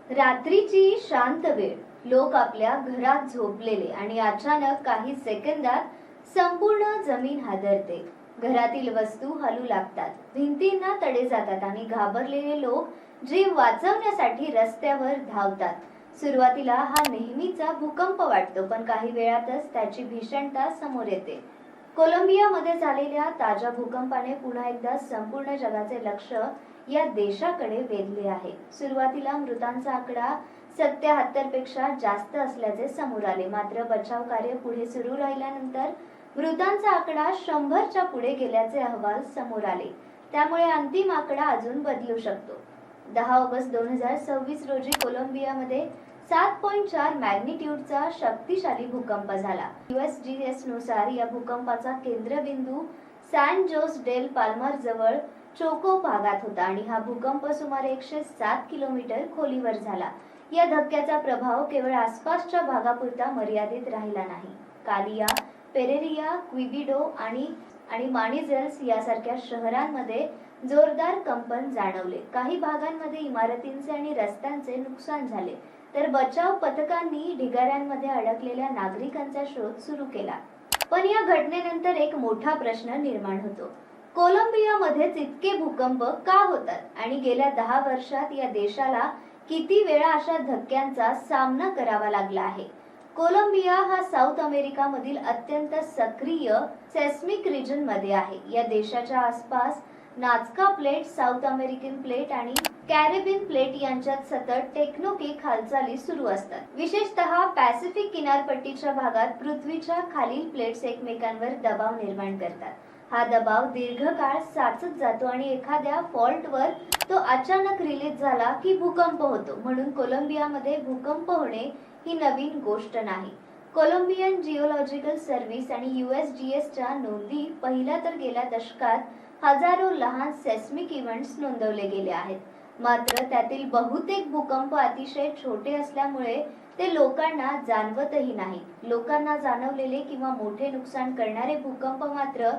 रात्रीची शांत वेळ, लोक आपल्या घरात झोपलेले आणि अचानक काही सेकंदात संपूर्ण जमीन हादरते. घरातील वस्तू हलू लागतात, भिंतींना तडे जातात आणि घाबरलेले लोक जीव वाचवण्यासाठी रस्त्यावर धावतात. सुरुवातीला हा नेहमीचा भूकंप वाटतो, पण काही वेळातच त्याची भीषणता समोर येते. कोलंबियामध्ये झालेल्या ताज्या भूकंपाने पुन्हा एकदा संपूर्ण जगाचे लक्ष या देशाकडे वेधले आहे. सुरुवातीला मृतांचा आकडा 77 पेक्षा जास्त असल्याचे समोर आले, मात्र बचाव कार्य पुढे सुरू राहिल्यानंतर मृतांचा आकडा 100च्या पुढे गेल्याचे अहवाल समोर आले. त्यामुळे अंतिम आकडा अजून बदलू शकतो. 10 ऑगस्ट 2026 रोजी कोलंबियामध्ये 7.4 मॅग्निट्यूडचा शक्तिशाली भूकंप झाला. USGS नुसार या भूकंपाचा केंद्रबिंदू सॅन जोस डेल पाल्मार जवळ चोको भागात होता आणि हा भूकंप सुमारे 107 किलोमीटर खोलीवर झाला. या धक्क्याचा प्रभाव केवळ आसपासच्या भागापुरता मर्यादित राहिला नाही. कालिया, पेरेरिया, क्विबिडो आणि मानिझेल्स यासारख्या शहरांमध्ये जोरदार कंपन जाणवले. काही भागांमध्ये इमारतींचे आणि रस्त्यांचे नुकसान झाले, तर बचाव पथकांनी ढिगाऱ्यांमध्ये अडकलेल्या नागरिकांचा शोध सुरू केला. पण या घटनेनंतर एक मोठा प्रश्न निर्माण होतो. कोलंबियामध्येच इतके भूकंप का होतात आणि गेल्या 10 वर्षात या देशाला किती वेळा अशा धक्क्यांचा सामना करावा लागला आहे? कोलंबिया हा साऊथ अमेरिकामधील अत्यंत सक्रिय सेस्मिक रिजन मध्ये आहे. या देशाच्या आसपास Nazca plate, south American plate आणि कॅरेबियन प्लेट यांच्यात सतत टेक्टोनिक हालचाली सुरू असतात. विशेषतः पॅसिफिक किनारपट्टीच्या भागात पृथ्वीच्या खालील प्लेट्स एकमेकांवर दबाव निर्माण करतात. हा दबाव दीर्घकाळ साचत जातो आणि एखाद्या फॉल्टवर तो अचानक रिलीज झाला की भूकंप होतो. म्हणून कोलंबियामध्ये भूकंप होणे ही नवीन गोष्ट नाही. कोलंबियन जिओलॉजिकल सर्व्हिस आणि USGSच्या नोंदी पहिल्या तर गेल्या दशकात हजारो लहान सेस्मिक इव्हेंट्स नोंदवले गेले आहेत. मात्र त्यातील बहुतेक भूकंप अतिशय छोटे असल्यामुळे ते लोकांना जाणवतही नाही. लोकांना जाणवलेले किंवा मोठे नुकसान करणारे भूकंप मात्र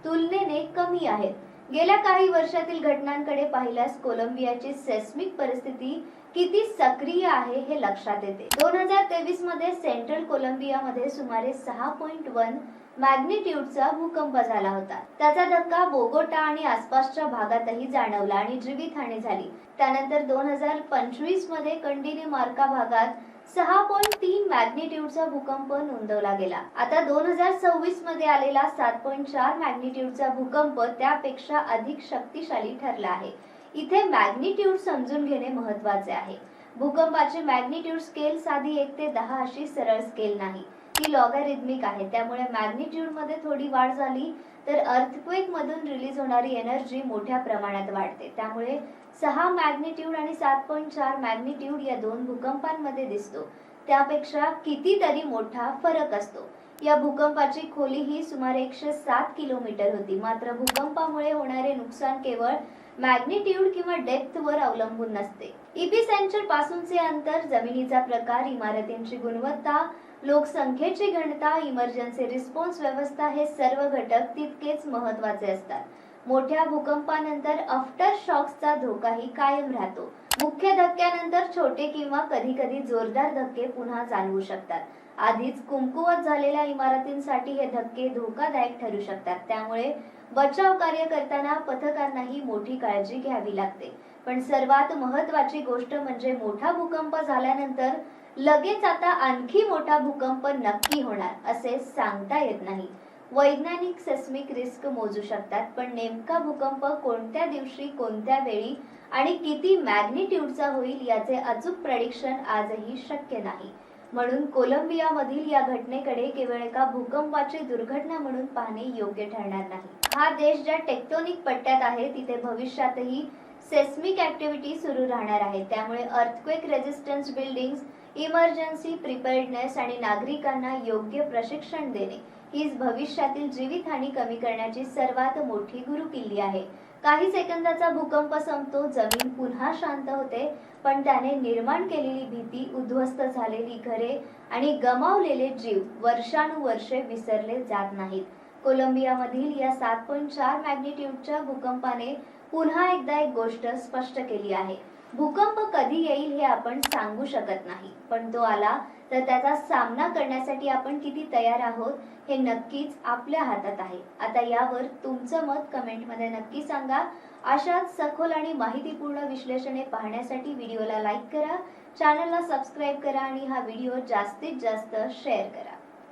तुलनेने कमी आहेत. गेल्या काही वर्षातील घटनांकडे पाहिल्यास कोलंबियाची सेस्मिक परिस्थिती किती सक्रिय आहे हे लक्षात येते. 2023 मध्ये सेंट्रल कोलंबियामध्ये सुमारे 6.1 मॅग्निट्यूडचा भूकंप झाला होता. त्याचा धक्का बोगोटा आणि आसपासच्या भागातही जाणवला आणि जीवितहानी झाली. त्यानंतर 2025 मध्ये कंडिनेमार्का भागात 6.3 मॅग्निट्यूडचा भूकंप नोंदवला गेला. आता 2026 मध्ये आलेला 7.4 मॅग्निट्यूडचा भूकंप त्यापेक्षा अधिक शक्तिशाली ठरला आहे. इथे मॅग्निट्यूड समजून घेणे महत्त्वाचे आहे. भूकंपाची मॅग्निट्यूड स्केल साधी 1 ते 10 अशी सरळ स्केल नाही, ती लॉगॅरिथमिक आहे. त्यामुळे मॅग्निट्यूड मध्ये थोडी वाढ झाली तर अर्थक्वेक मधून रिलीज होणारी एनर्जी मोठ्या प्रमाणात वाढते. त्यामुळे 6 मॅग्निट्यूड आणि 7.4 मॅग्निट्यूड या दोन भूकंपांमध्ये दिसतो त्यापेक्षा कितीतरी मोठा फरक असतो. या भूकंपाची खोली ही सुमारे 107 किलोमीटर होती. मात्र भूकंपामुळे होणारे नुकसान केवळ मॅग्निट्यूड किंवा डेप्थ वर अवलंबून नसते. इपिसेंटर पासूनचे अंतर, जमिनीचा प्रकार, इमारतींची गुणवत्ता, लोकसंख्येची घनता, इमर्जन्सी रिस्पॉन्स व्यवस्था हे सर्व घटक तितकेच महत्त्वाचे असतात. मोठ्या भूकंपानंतर आफ्टर शॉक्सचा धोकाही कायम राहतो. मुख्य धक्क्यानंतर छोटे किंवा कधी-कधी जोरदार धक्के पुन्हा जाणवू शकतात. आधीच कमकुवत झालेल्या इमारतींसाठी हे धक्के धोकादायक ठरू शकतात. त्यामुळे बचाव कार्य करताना पथकांनाही मोठी काळजी घ्यावी लागते. पण सर्वात महत्त्वाची गोष्ट म्हणजे मोठा भूकंप झाल्यानंतर लगेच आता आणखी मोठा भूकंप नक्की होणार असे सांगता येत नाही. वैज्ञानिक सेस्मिक रिस्क मोजू शकतात, पण नेमका भूकंप कोणत्या दिवशी, कोणत्या वेळी आणि किती मॅग्निट्यूडचा होईल याचे अचूक प्रेडिक्शन आजही शक्य नाही. म्हणून कोलंबियामधील या घटनेकडे केवळ एका भूकंपाची दुर्घटना म्हणून पाहणे योग्य ठरणार नाही. हा देश ज्या टेक्टोनिक पट्ट्यात आहे तिथे भविष्यातही सेस्मिक ऍक्टिव्हिटी सुरू राहणार आहे. त्यामुळे अर्थक्वेक रेजिस्टन्स बिल्डिंग्स, इमर्जन्सी प्रिपेअर्डनेस आणि नागरिकांना योग्य प्रशिक्षण देणे हीच भविष्यातील जीवितहानी कमी करण्याची सर्वात मोठी गुरुकिल्ली आहे. काही सेकंदाचा भूकंप संपतो, जमीन पुन्हा शांत होते, पण त्याने निर्माण केलेली भीती, उद्ध्वस्त झालेली घरे आणि गमावलेले जीव वर्षानुवर्षे विसरले जात नाहीत. कोलंबियामधील या 7.4 मॅग्निट्यूडच्या भूकंपाने पुन्हा एकदा एक गोष्ट स्पष्ट केली आहे. भूकंप कधी येईल हे आपण सांगू शकत नाही, पण तो आला तर त्याचा सामना करण्यासाठी आपण किती तयार आहोत हे नक्कीच आपल्या हातात आहे. आता यावर तुमचं मत कमेंटमध्ये नक्की सांगा. अशाच सखोल आणि माहितीपूर्ण विश्लेषणे पाहण्यासाठी व्हिडिओला लाईक करा, चॅनलला सबस्क्राईब करा आणि हा व्हिडिओ जास्तीत जास्त शेअर करा.